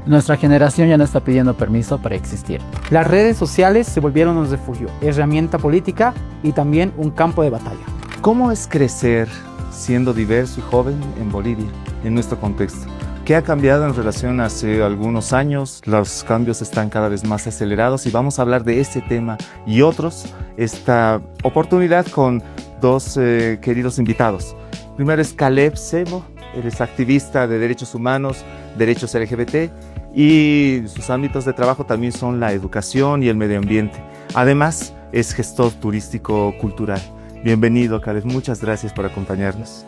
Nuestra generación ya no está pidiendo permiso para existir. Las redes sociales se volvieron un refugio, herramienta política y también un campo de batalla. ¿Cómo es crecer siendo diverso y joven en Bolivia, en nuestro contexto? ¿Qué ha cambiado en relación a hace algunos años? Los cambios están cada vez más acelerados y vamos a hablar de este tema y otros esta oportunidad con dos queridos invitados. Primero es Caleb Sebo, él es activista de derechos humanos, derechos LGBT y sus ámbitos de trabajo también son la educación y el medio ambiente. Además, es gestor turístico cultural. Bienvenido, Caleb, muchas gracias por acompañarnos.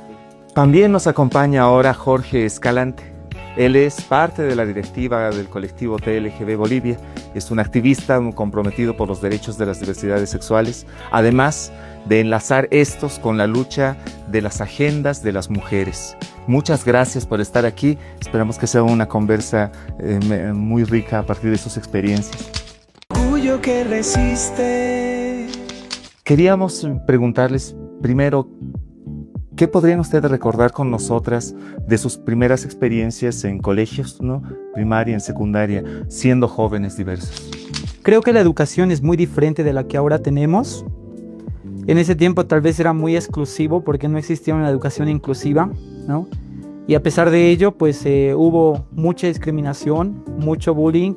También nos acompaña ahora Jorge Escalante. Él es parte de la directiva del colectivo TLGB Bolivia, es un activista comprometido por los derechos de las diversidades sexuales, además de enlazar estos con la lucha de las agendas de las mujeres. Muchas gracias por estar aquí, esperamos que sea una conversa muy rica a partir de sus experiencias. Orgullo que resiste. Queríamos preguntarles primero, ¿qué podrían ustedes recordar con nosotras de sus primeras experiencias en colegios, ¿no? Primaria, en secundaria, siendo jóvenes diversos? Creo que la educación es muy diferente de la que ahora tenemos. En ese tiempo tal vez era muy exclusivo porque no existía una educación inclusiva, ¿no? Y a pesar de ello, pues hubo mucha discriminación, mucho bullying,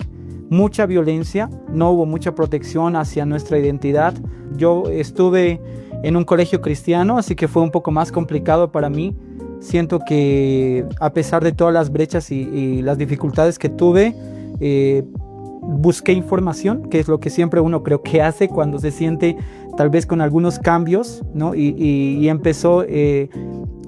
mucha violencia, no hubo mucha protección hacia nuestra identidad. Yo estuve en un colegio cristiano, así que fue un poco más complicado para mí. Siento que a pesar de todas las brechas y las dificultades que tuve, busqué información, que es lo que siempre uno creo que hace cuando se siente tal vez con algunos cambios, ¿no? Y empezó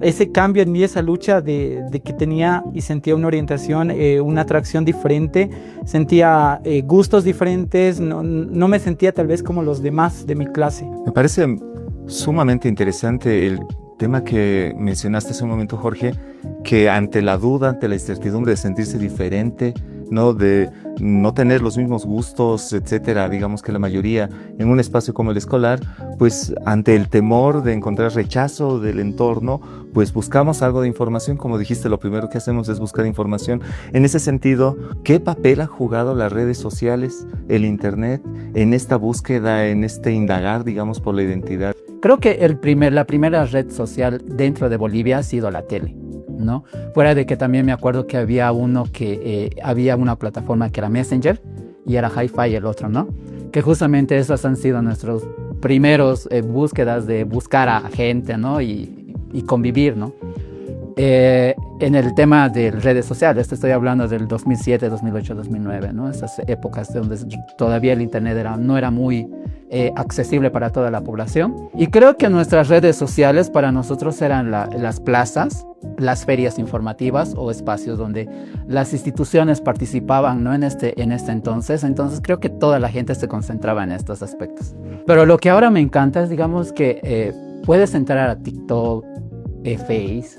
ese cambio en mí, esa lucha de que tenía y sentía una orientación, una atracción diferente, sentía gustos diferentes, no me sentía tal vez como los demás de mi clase. Me parece sumamente interesante el tema que mencionaste hace un momento, Jorge, que ante la duda, ante la incertidumbre de sentirse diferente, ¿no? De no tener los mismos gustos, etcétera, digamos que la mayoría en un espacio como el escolar, pues ante el temor de encontrar rechazo del entorno, pues buscamos algo de información. Como dijiste, lo primero que hacemos es buscar información. En ese sentido, ¿qué papel han jugado las redes sociales, el internet, en esta búsqueda, en este indagar, digamos, por la identidad? Creo que la primera red social dentro de Bolivia ha sido la tele, ¿no? Fuera de que también me acuerdo que había había una plataforma que era Messenger y era Hi-Fi el otro, ¿no? Que justamente esas han sido nuestros primeros búsquedas de buscar a gente, ¿no? Y convivir, ¿no? En el tema de redes sociales, estoy hablando del 2007, 2008, 2009, ¿no? Esas épocas donde todavía el internet no era muy accesible para toda la población. Y creo que nuestras redes sociales para nosotros eran las plazas, las ferias informativas o espacios donde las instituciones participaban, ¿no? en este entonces creo que toda la gente se concentraba en estos aspectos. Pero lo que ahora me encanta es, digamos, que puedes entrar a TikTok, Face,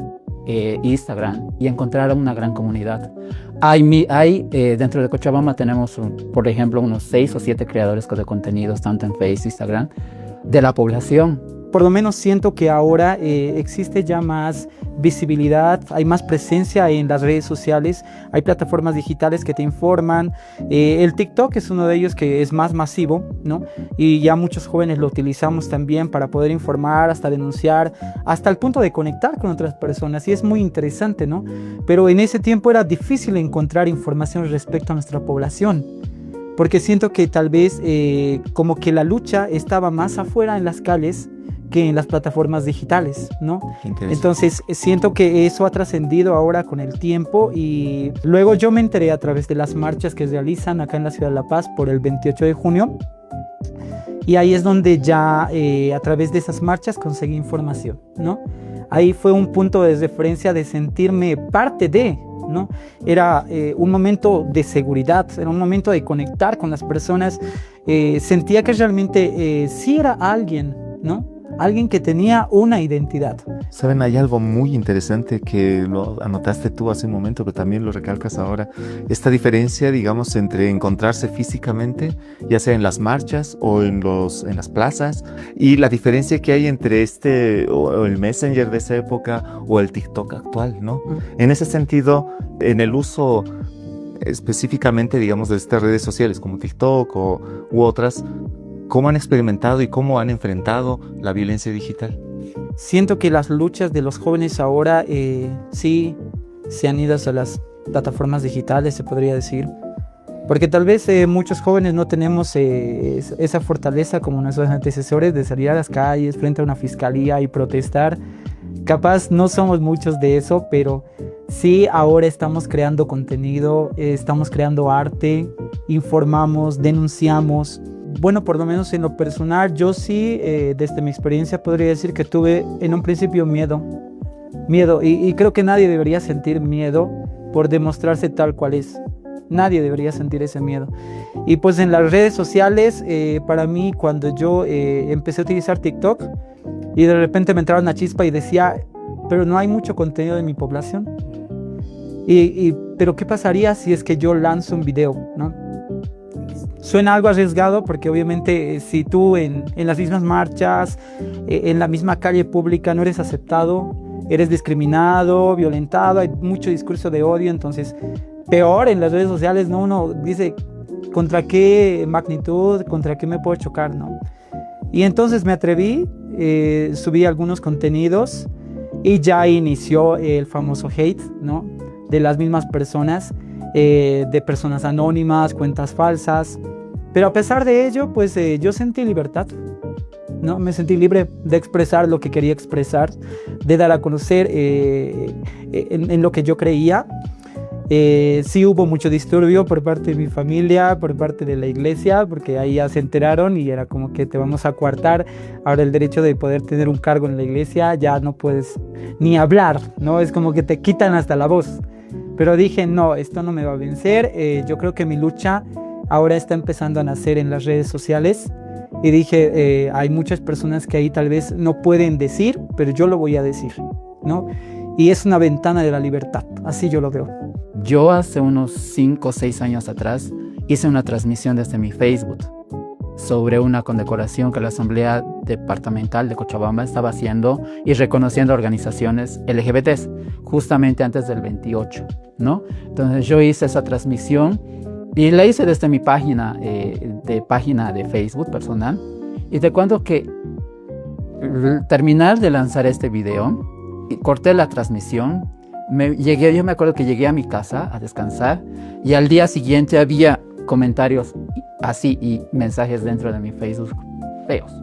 Instagram y encontrar una gran comunidad. Dentro de Cochabamba tenemos, por ejemplo, unos 6 o 7 creadores de contenidos, tanto en Face, Instagram, de la población. Por lo menos siento que ahora existe ya más visibilidad, hay más presencia en las redes sociales, hay plataformas digitales que te informan. El TikTok es uno de ellos que es más masivo, ¿no? Y ya muchos jóvenes lo utilizamos también para poder informar, hasta denunciar, hasta el punto de conectar con otras personas, y es muy interesante, ¿no? Pero en ese tiempo era difícil encontrar información respecto a nuestra población, porque siento que tal vez como que la lucha estaba más afuera en las calles que en las plataformas digitales, ¿no? Entonces siento que eso ha trascendido ahora con el tiempo, y luego yo me enteré a través de las marchas que realizan acá en la ciudad de La Paz por el 28 de junio, y ahí es donde ya a través de esas marchas conseguí información, ¿no? Ahí fue un punto de referencia de sentirme parte de, ¿no? Era un momento de seguridad, era un momento de conectar con las personas, sentía que realmente sí era alguien, ¿no? Alguien que tenía una identidad. Saben, hay algo muy interesante que lo anotaste tú hace un momento, pero también lo recalcas ahora. Esta diferencia, digamos, entre encontrarse físicamente, ya sea en las marchas o en las plazas, y la diferencia que hay entre o el Messenger de esa época o el TikTok actual, ¿no? En ese sentido, en el uso específicamente, digamos, de estas redes sociales como TikTok u otras, ¿cómo han experimentado y cómo han enfrentado la violencia digital? Siento que las luchas de los jóvenes ahora sí se han ido hacia las plataformas digitales, se podría decir. Porque tal vez muchos jóvenes no tenemos esa fortaleza como nuestros antecesores de salir a las calles frente a una fiscalía y protestar. Capaz no somos muchos de eso, pero sí ahora estamos creando contenido, estamos creando arte, informamos, denunciamos. Bueno, por lo menos en lo personal, yo sí, desde mi experiencia podría decir que tuve en un principio miedo, y creo que nadie debería sentir miedo por demostrarse tal cual es. Nadie debería sentir ese miedo. Y pues en las redes sociales, para mí, cuando yo empecé a utilizar TikTok y de repente me entraba una chispa y decía, pero no hay mucho contenido de mi población. Pero ¿qué pasaría si es que yo lanzo un video, ¿no? Suena algo arriesgado porque obviamente si tú en las mismas marchas, en la misma calle pública no eres aceptado, eres discriminado, violentado, hay mucho discurso de odio, entonces peor en las redes sociales, ¿no? Uno dice, ¿contra qué magnitud, contra qué me puedo chocar, ¿no? Y entonces me atreví, subí algunos contenidos y ya inició el famoso hate, ¿no? De las mismas personas, de personas anónimas, cuentas falsas. Pero a pesar de ello, pues yo sentí libertad, ¿no? Me sentí libre de expresar lo que quería expresar, de dar a conocer en lo que yo creía. Sí hubo mucho disturbio por parte de mi familia, por parte de la iglesia, porque ahí ya se enteraron y era como que te vamos a coartar ahora el derecho de poder tener un cargo en la iglesia, ya no puedes ni hablar, ¿no? Es como que te quitan hasta la voz. Pero dije, no, esto no me va a vencer. Yo creo que mi lucha ahora está empezando a nacer en las redes sociales. Y dije, hay muchas personas que ahí tal vez no pueden decir, pero yo lo voy a decir, ¿no? Y es una ventana de la libertad, así yo lo veo. Yo hace unos 5 o 6 años atrás hice una transmisión desde mi Facebook sobre una condecoración que la Asamblea Departamental de Cochabamba estaba haciendo y reconociendo organizaciones LGBTs justamente antes del 28, ¿no? Entonces yo hice esa transmisión y la hice desde mi página de Facebook personal, y te cuento que terminar de lanzar este video y corté la transmisión. Yo me acuerdo que llegué a mi casa a descansar y al día siguiente había comentarios así y mensajes dentro de mi Facebook feos.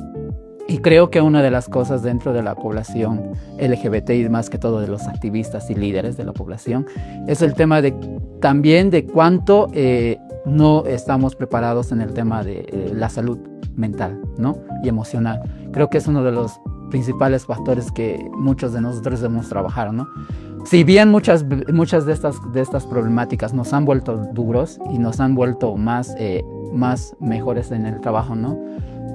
Y creo que una de las cosas dentro de la población LGBT y más que todo de los activistas y líderes de la población es el tema también de cuánto no estamos preparados en el tema de la salud mental, ¿no? Y emocional. Creo que es uno de los principales factores que muchos de nosotros debemos trabajar, ¿no? Si bien muchas de estas problemáticas nos han vuelto duros y nos han vuelto más mejores en el trabajo, ¿no?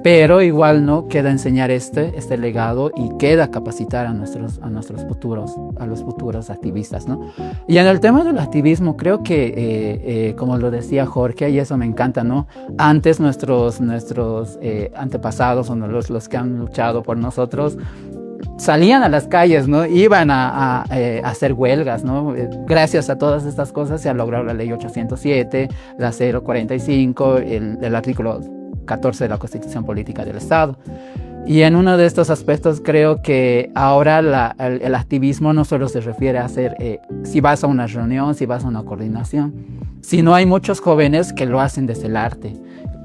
Pero igual, ¿no? Queda enseñar este legado y queda capacitar a los futuros activistas, ¿no? Y en el tema del activismo, creo que, como lo decía Jorge, y eso me encanta, ¿no? Antes nuestros antepasados o los que han luchado por nosotros salían a las calles, ¿no? Iban a hacer huelgas, ¿no? Gracias a todas estas cosas se ha logrado la ley 807, la 045, el artículo 14 de la Constitución Política del Estado. Y en uno de estos aspectos creo que ahora el activismo no solo se refiere a hacer, si vas a una reunión, si vas a una coordinación, sino hay muchos jóvenes que lo hacen desde el arte.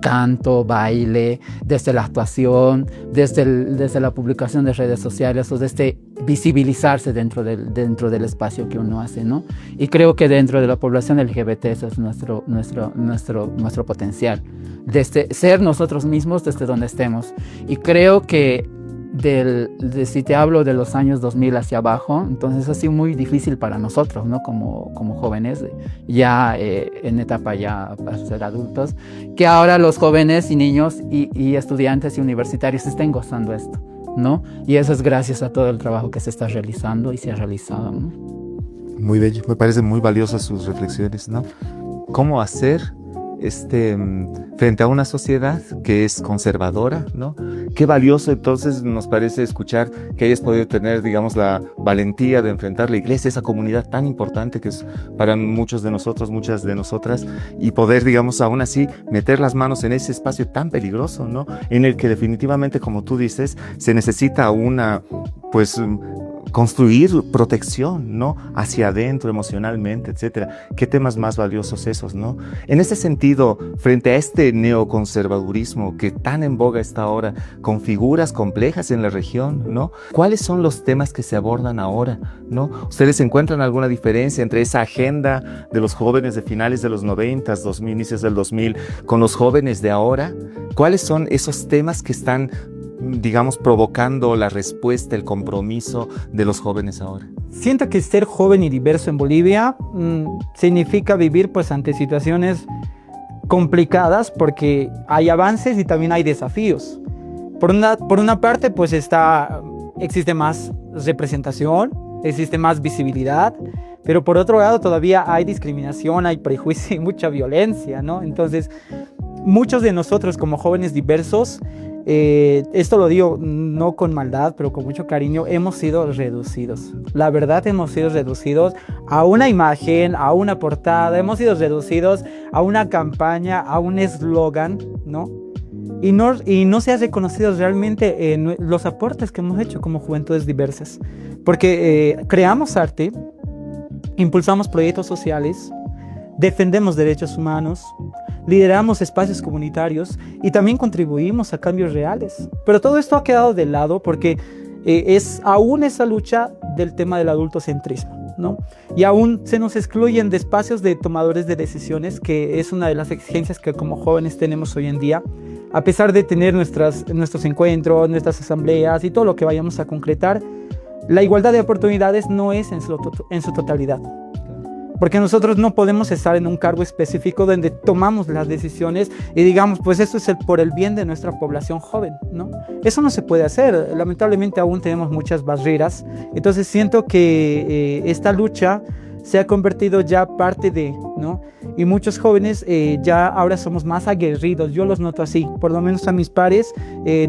Canto, baile, desde la actuación, desde la publicación de redes sociales o desde visibilizarse dentro del espacio que uno hace, ¿no? Y creo que dentro de la población LGBT ese es nuestro potencial, desde ser nosotros mismos desde donde estemos. Y creo que si te hablo de los años 2000 hacia abajo, entonces ha sido muy difícil para nosotros, ¿no? Como jóvenes, ya en etapa ya para ser adultos, que ahora los jóvenes y niños y estudiantes y universitarios estén gozando esto, ¿no? Y eso es gracias a todo el trabajo que se está realizando y se ha realizado, ¿no? Muy bello, me parecen muy valiosas sus reflexiones, ¿no? ¿Cómo hacer frente a una sociedad que es conservadora, ¿no? Qué valioso entonces nos parece escuchar que hayas podido tener, digamos, la valentía de enfrentar la iglesia, esa comunidad tan importante que es para muchos de nosotros, muchas de nosotras, y poder, digamos, aún así meter las manos en ese espacio tan peligroso, ¿no? En el que definitivamente, como tú dices, se necesita pues, construir protección, ¿no? Hacia adentro, emocionalmente, etcétera. Qué temas más valiosos esos, ¿no? En ese sentido, frente a este neoconservadurismo que tan en boga está ahora, con figuras complejas en la región, ¿no? ¿Cuáles son los temas que se abordan ahora, ¿no? ¿Ustedes encuentran alguna diferencia entre esa agenda de los jóvenes de finales de los 90, 2000, inicios del 2000, con los jóvenes de ahora? ¿Cuáles son esos temas que están, digamos, provocando la respuesta, el compromiso de los jóvenes ahora? Siento que ser joven y diverso en Bolivia significa vivir pues ante situaciones complicadas, porque hay avances y también hay desafíos. Por una parte pues existe más representación, existe más visibilidad, pero por otro lado todavía hay discriminación, hay prejuicio y mucha violencia, ¿no? Entonces, muchos de nosotros como jóvenes diversos, esto lo digo no con maldad, pero con mucho cariño, hemos sido reducidos. La verdad, hemos sido reducidos a una imagen, a una portada, hemos sido reducidos a una campaña, a un eslogan, ¿no? Y no se ha reconocido realmente los aportes que hemos hecho como juventudes diversas. Porque creamos arte, impulsamos proyectos sociales, defendemos derechos humanos, lideramos espacios comunitarios y también contribuimos a cambios reales. Pero todo esto ha quedado de lado porque es aún esa lucha del tema del adultocentrismo, ¿no? Y aún se nos excluyen de espacios de tomadores de decisiones, que es una de las exigencias que como jóvenes tenemos hoy en día. A pesar de tener nuestros encuentros, nuestras asambleas y todo lo que vayamos a concretar, la igualdad de oportunidades no es en su totalidad. Porque nosotros no podemos estar en un cargo específico donde tomamos las decisiones y digamos, pues esto es por el bien de nuestra población joven, ¿no? Eso no se puede hacer. Lamentablemente aún tenemos muchas barreras. Entonces siento que esta lucha se ha convertido ya parte de, ¿no? Y muchos jóvenes ya ahora somos más aguerridos, yo los noto así, por lo menos a mis pares,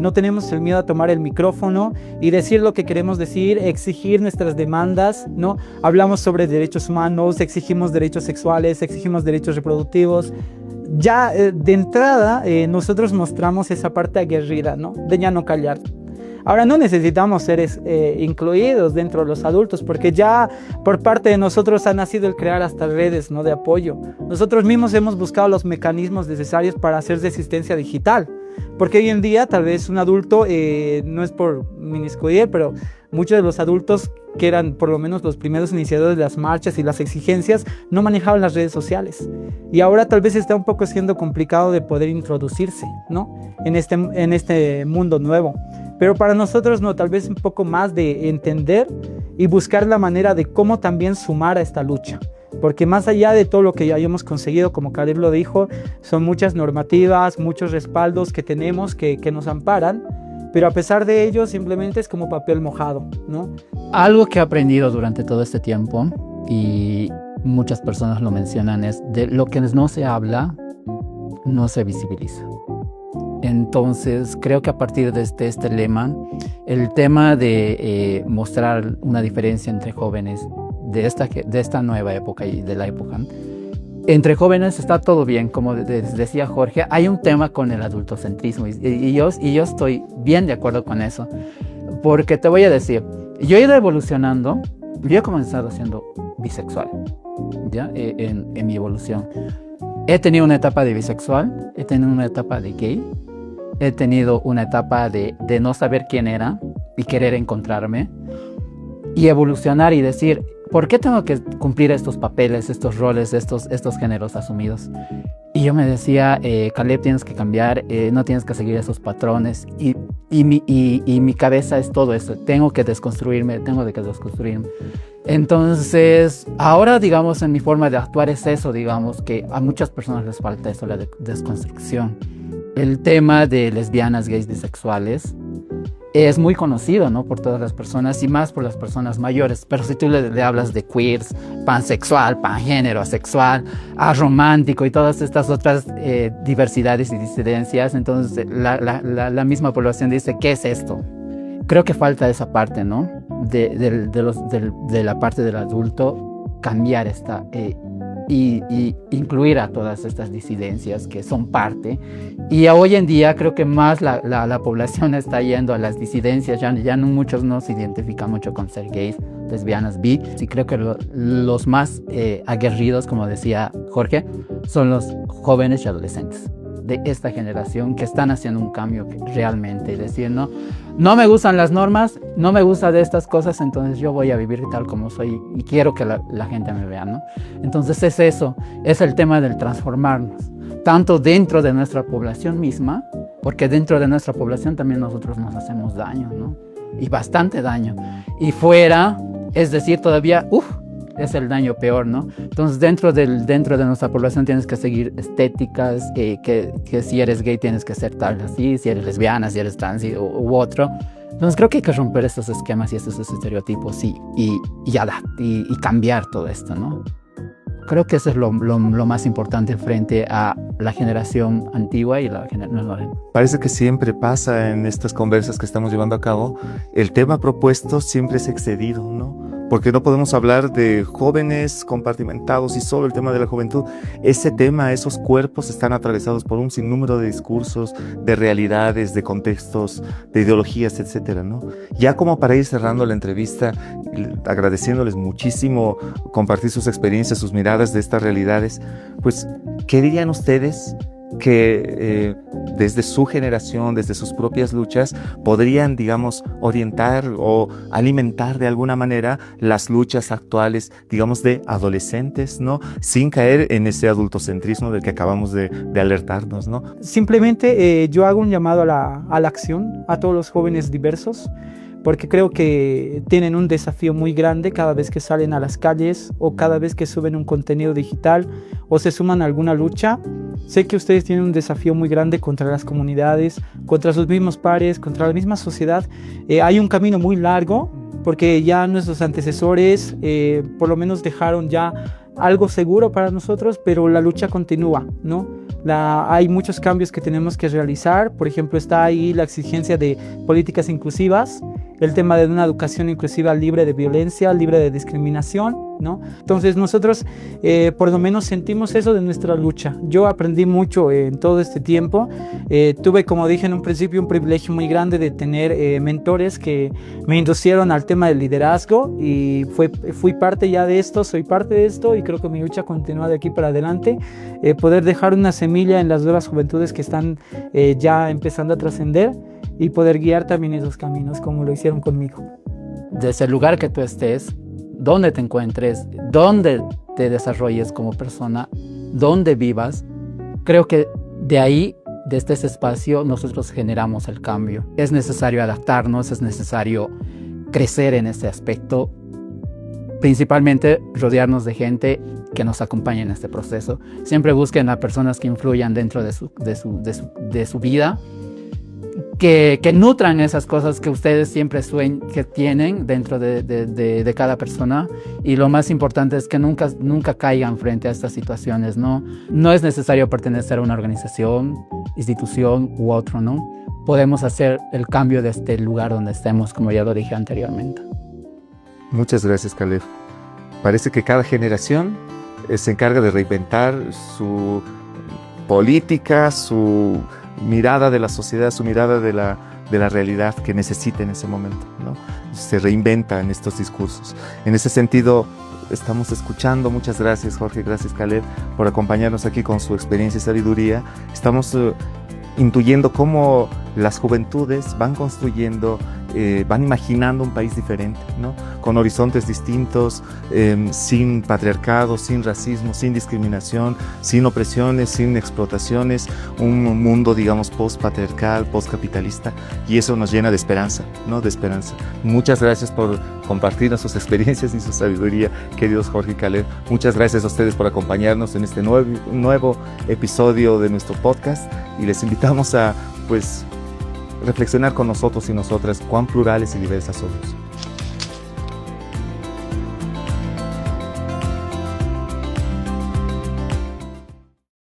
no tenemos el miedo a tomar el micrófono y decir lo que queremos decir, exigir nuestras demandas, ¿no? Hablamos sobre derechos humanos, exigimos derechos sexuales, exigimos derechos reproductivos. Ya de entrada nosotros mostramos esa parte aguerrida, ¿no? De ya no callar. Ahora no necesitamos ser incluidos dentro de los adultos, porque ya por parte de nosotros ha nacido el crear hasta redes, ¿no?, de apoyo. Nosotros mismos hemos buscado los mecanismos necesarios para hacer resistencia digital, porque hoy en día tal vez un adulto, no es por minuscuir, pero muchos de los adultos que eran por lo menos los primeros iniciadores de las marchas y las exigencias no manejaban las redes sociales. Y ahora tal vez está un poco siendo complicado de poder introducirse, ¿no?, en este mundo nuevo. Pero para nosotros no, tal vez un poco más de entender y buscar la manera de cómo también sumar a esta lucha. Porque más allá de todo lo que ya hayamos conseguido, como Caleb lo dijo, son muchas normativas, muchos respaldos que tenemos que nos amparan, pero a pesar de ello simplemente es como papel mojado, ¿no? Algo que he aprendido durante todo este tiempo, y muchas personas lo mencionan, es de lo que no se habla, no se visibiliza. Entonces, creo que a partir de este lema, el tema de mostrar una diferencia entre jóvenes de esta nueva época y de la época, entre jóvenes está todo bien, como decía Jorge, hay un tema con el adultocentrismo y yo estoy bien de acuerdo con eso, porque te voy a decir, yo he ido evolucionando, yo he comenzado siendo bisexual, ¿ya? En mi evolución. He tenido una etapa de bisexual, he tenido una etapa de gay, he tenido una etapa de no saber quién era y querer encontrarme y evolucionar y decir, ¿por qué tengo que cumplir estos papeles, estos roles, estos géneros asumidos? Y yo me decía, Caleb, tienes que cambiar, no tienes que seguir esos patrones. Y mi cabeza es todo eso, tengo que desconstruirme. Entonces, ahora, digamos, en mi forma de actuar es eso, digamos, que a muchas personas les falta eso, la desconstrucción. El tema de lesbianas, gays, bisexuales, es muy conocido, ¿no? Por todas las personas y más por las personas mayores. Pero si tú le hablas de queers, pansexual, pangénero, asexual, aromántico y todas estas otras diversidades y disidencias, entonces la misma población dice, ¿qué es esto? Creo que falta esa parte, ¿no? De la parte del adulto, cambiar esta y incluir a todas estas disidencias que son parte. Y hoy en día creo que más la población está yendo a las disidencias, ya no, muchos no se identifican mucho con ser gays, lesbianas, bi. Sí, creo que los más aguerridos, como decía Jorge, son los jóvenes y adolescentes de esta generación que están haciendo un cambio realmente, es decir, no me gustan las normas, no me gusta de estas cosas, entonces yo voy a vivir tal como soy y quiero que la gente me vea, ¿no? Entonces es eso, es el tema del transformarnos, tanto dentro de nuestra población misma, porque dentro de nuestra población también nosotros nos hacemos daño, ¿no? Y bastante daño. Y fuera, es decir, todavía, es el daño peor, ¿no? Entonces dentro de nuestra población tienes que seguir estéticas, que si eres gay tienes que ser tal así, si eres lesbiana, si eres trans u otro. Entonces creo que hay que romper estos esquemas y estos estereotipos y cambiar todo esto, ¿no? Creo que eso es lo más importante frente a la generación antigua y la generación nueva. Parece que siempre pasa en estas conversas que estamos llevando a cabo, el tema propuesto siempre es excedido, ¿no? Porque no podemos hablar de jóvenes compartimentados y solo el tema de la juventud. Ese tema, esos cuerpos están atravesados por un sinnúmero de discursos, de realidades, de contextos, de ideologías, etcétera, ¿no? Ya como para ir cerrando la entrevista, agradeciéndoles muchísimo compartir sus experiencias, sus miradas de estas realidades, pues, ¿qué dirían ustedes que desde su generación, desde sus propias luchas, podrían, digamos, orientar o alimentar de alguna manera las luchas actuales, digamos, de adolescentes, ¿no? Sin caer en ese adultocentrismo del que acabamos de alertarnos, ¿no? Simplemente yo hago un llamado a la acción a todos los jóvenes diversos, porque creo que tienen un desafío muy grande cada vez que salen a las calles o cada vez que suben un contenido digital o se suman a alguna lucha. Sé que ustedes tienen un desafío muy grande contra las comunidades, contra sus mismos pares, contra la misma sociedad. Hay un camino muy largo porque ya nuestros antecesores por lo menos dejaron ya algo seguro para nosotros, pero la lucha continúa, ¿no? Hay muchos cambios que tenemos que realizar. Por ejemplo, está ahí la exigencia de políticas inclusivas, el tema de una educación inclusiva libre de violencia, libre de discriminación, ¿no? Entonces nosotros por lo menos sentimos eso de nuestra lucha. Yo aprendí mucho en todo este tiempo. Tuve, como dije en un principio, un privilegio muy grande de tener mentores que me inducieron al tema del liderazgo y fui parte ya de esto, soy parte de esto y creo que mi lucha continúa de aquí para adelante. Poder dejar una semilla en las nuevas juventudes que están ya empezando a trascender y poder guiar también esos caminos como lo hicieron conmigo. Desde el lugar que tú estés, donde te encuentres, donde te desarrolles como persona, donde vivas, creo que de ahí, desde ese espacio, nosotros generamos el cambio. Es necesario adaptarnos, es necesario crecer en ese aspecto, principalmente rodearnos de gente que nos acompañe en este proceso. Siempre busquen a personas que influyan dentro de su vida, que nutran esas cosas que ustedes siempre que tienen dentro de cada persona, y lo más importante es que nunca caigan frente a estas situaciones, ¿no? No es necesario pertenecer a una organización, institución u otro, ¿no? Podemos hacer el cambio desde el lugar donde estemos, como ya lo dije anteriormente. Muchas gracias, Caleb. Parece que cada generación se encarga de reinventar su política, su mirada de la sociedad, su mirada de la realidad que necesita en ese momento, ¿no? Se reinventa en estos discursos. En ese sentido, estamos escuchando. Muchas gracias, Jorge, gracias, Caleb, por acompañarnos aquí con su experiencia y sabiduría. Estamos intuyendo cómo las juventudes van construyendo, van imaginando un país diferente, ¿no? Con horizontes distintos, sin patriarcado, sin racismo, sin discriminación, sin opresiones, sin explotaciones, un mundo, digamos, post-patriarcal, post-capitalista, y eso nos llena de esperanza, ¿no? De esperanza. Muchas gracias por compartirnos sus experiencias y su sabiduría, queridos Jorge y Caleb. Muchas gracias a ustedes por acompañarnos en este nuevo episodio de nuestro podcast, y les invitamos a, pues, reflexionar con nosotros y nosotras cuán plurales y diversas somos.